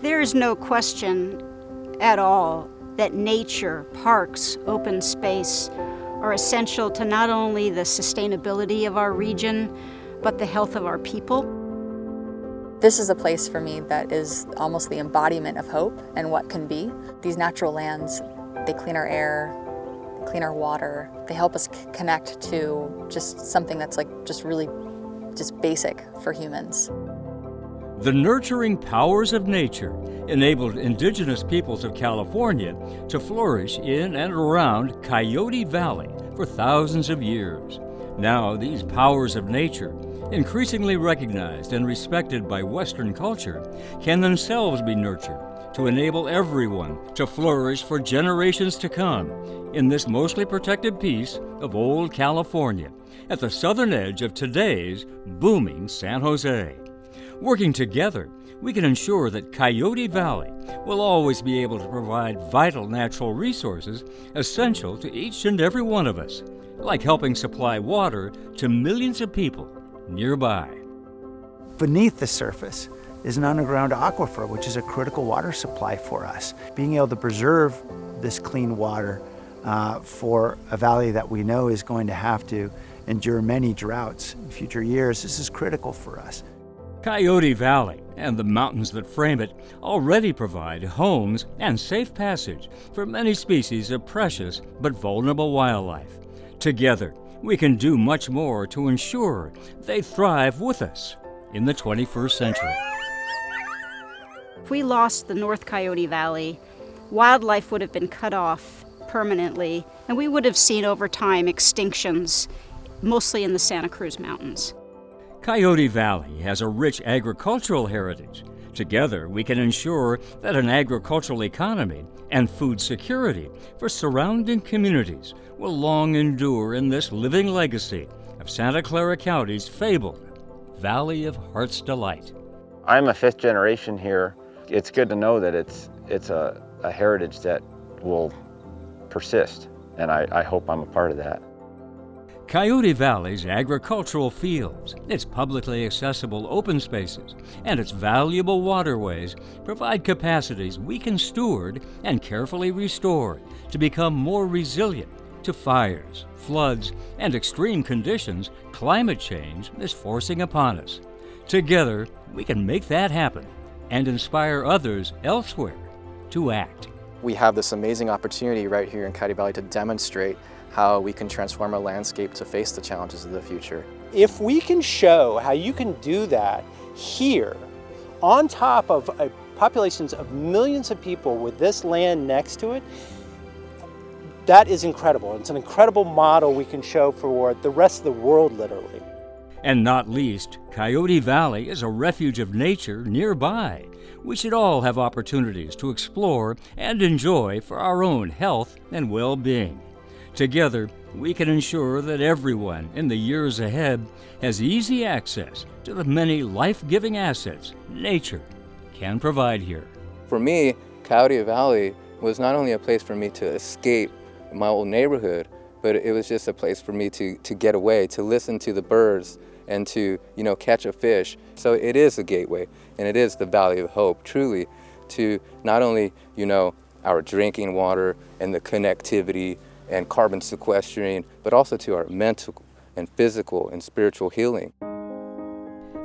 There's no question at all that nature, parks, open space are essential to not only the sustainability of our region, but the health of our people. This is a place for me that is almost the embodiment of hope and what can be. These natural lands, they clean our air, they clean our water, they help us connect to just something that's really basic for humans. The nurturing powers of nature enabled indigenous peoples of California to flourish in and around Coyote Valley for thousands of years. Now, these powers of nature, increasingly recognized and respected by Western culture, can themselves be nurtured to enable everyone to flourish for generations to come in this mostly protected piece of old California at the southern edge of today's booming San Jose. Working together, we can ensure that Coyote Valley will always be able to provide vital natural resources essential to each and every one of us, like helping supply water to millions of people nearby. Beneath the surface is an underground aquifer, which is a critical water supply for us. Being able to preserve this clean water for a valley that we know is going to have to endure many droughts in future years, this is critical for us. Coyote Valley and the mountains that frame it already provide homes and safe passage for many species of precious but vulnerable wildlife. Together, we can do much more to ensure they thrive with us in the 21st century. If we lost the North Coyote Valley, wildlife would have been cut off permanently, and we would have seen over time extinctions, mostly in the Santa Cruz Mountains. Coyote Valley has a rich agricultural heritage. Together, we can ensure that an agricultural economy and food security for surrounding communities will long endure in this living legacy of Santa Clara County's fabled Valley of Heart's Delight. I'm a fifth generation here. It's good to know that it's a heritage that will persist, and I hope I'm a part of that. Coyote Valley's agricultural fields, its publicly accessible open spaces, and its valuable waterways provide capacities we can steward and carefully restore to become more resilient to fires, floods, and extreme conditions climate change is forcing upon us. Together, we can make that happen and inspire others elsewhere to act. We have this amazing opportunity right here in Coyote Valley to demonstrate how we can transform our landscape to face the challenges of the future. If we can show how you can do that here, on top of populations of millions of people with this land next to it, that is incredible. It's an incredible model we can show for the rest of the world, literally. And not least, Coyote Valley is a refuge of nature nearby. We should all have opportunities to explore and enjoy for our own health and well-being. Together, we can ensure that everyone in the years ahead has easy access to the many life-giving assets nature can provide here. For me, Coyote Valley was not only a place for me to escape my old neighborhood, but it was just a place for me to get away, to listen to the birds and to, catch a fish. So it is a gateway, and it is the Valley of Hope, truly, to not only, our drinking water and the connectivity and carbon sequestering, but also to our mental and physical and spiritual healing.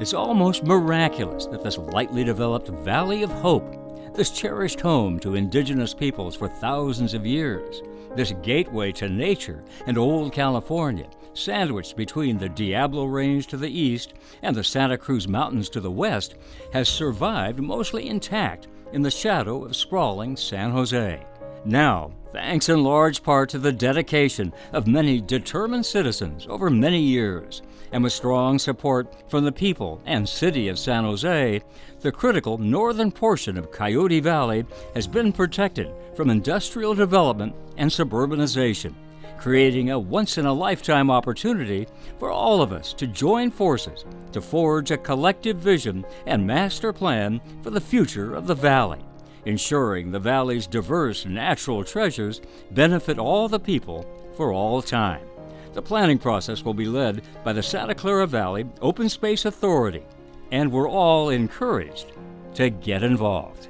It's almost miraculous that this lightly developed Valley of Hope, this cherished home to indigenous peoples for thousands of years, this gateway to nature and old California, sandwiched between the Diablo Range to the east and the Santa Cruz Mountains to the west, has survived mostly intact in the shadow of sprawling San Jose. Now, thanks in large part to the dedication of many determined citizens over many years, and with strong support from the people and city of San Jose, the critical northern portion of Coyote Valley has been protected from industrial development and suburbanization, creating a once-in-a-lifetime opportunity for all of us to join forces to forge a collective vision and master plan for the future of the valley, ensuring the valley's diverse natural treasures benefit all the people for all time. The planning process will be led by the Santa Clara Valley Open Space Authority, and we're all encouraged to get involved.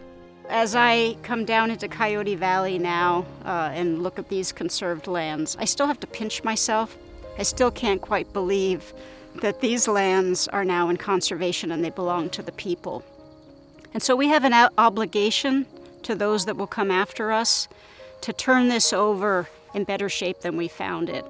As I come down into Coyote Valley now and look at these conserved lands, I still have to pinch myself. I still can't quite believe that these lands are now in conservation and they belong to the people. And so we have an obligation to those that will come after us to turn this over in better shape than we found it.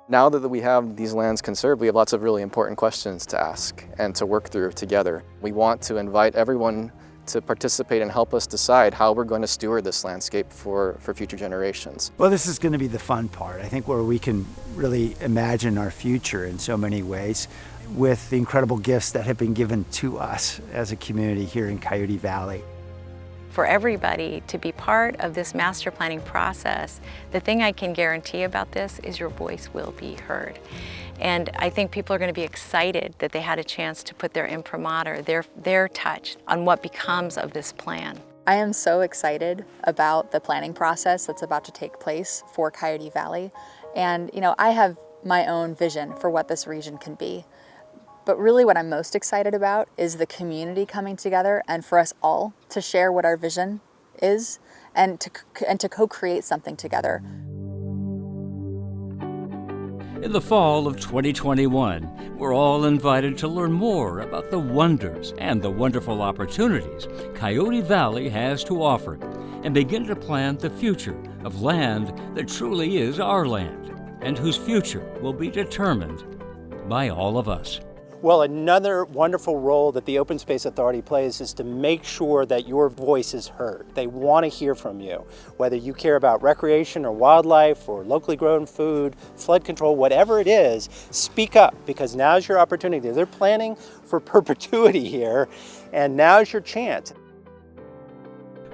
Now that we have these lands conserved, we have lots of really important questions to ask and to work through together. We want to invite everyone to participate and help us decide how we're going to steward this landscape for future generations. Well, this is going to be the fun part, I think, where we can really imagine our future in so many ways with the incredible gifts that have been given to us as a community here in Coyote Valley. For everybody to be part of this master planning process, the thing I can guarantee about this is your voice will be heard. And I think people are going to be excited that they had a chance to put their imprimatur, their touch on what becomes of this plan. I am so excited about the planning process that's about to take place for Coyote Valley. And I have my own vision for what this region can be. But really what I'm most excited about is the community coming together and for us all to share what our vision is and to co-create something together. In the fall of 2021, we're all invited to learn more about the wonders and the wonderful opportunities Coyote Valley has to offer and begin to plan the future of land that truly is our land and whose future will be determined by all of us. Well, another wonderful role that the Open Space Authority plays is to make sure that your voice is heard. They want to hear from you, whether you care about recreation or wildlife or locally grown food, flood control, whatever it is, speak up because now's your opportunity. They're planning for perpetuity here, and now's your chance.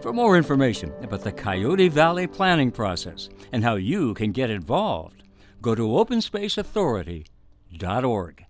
For more information about the Coyote Valley planning process and how you can get involved, go to openspaceauthority.org.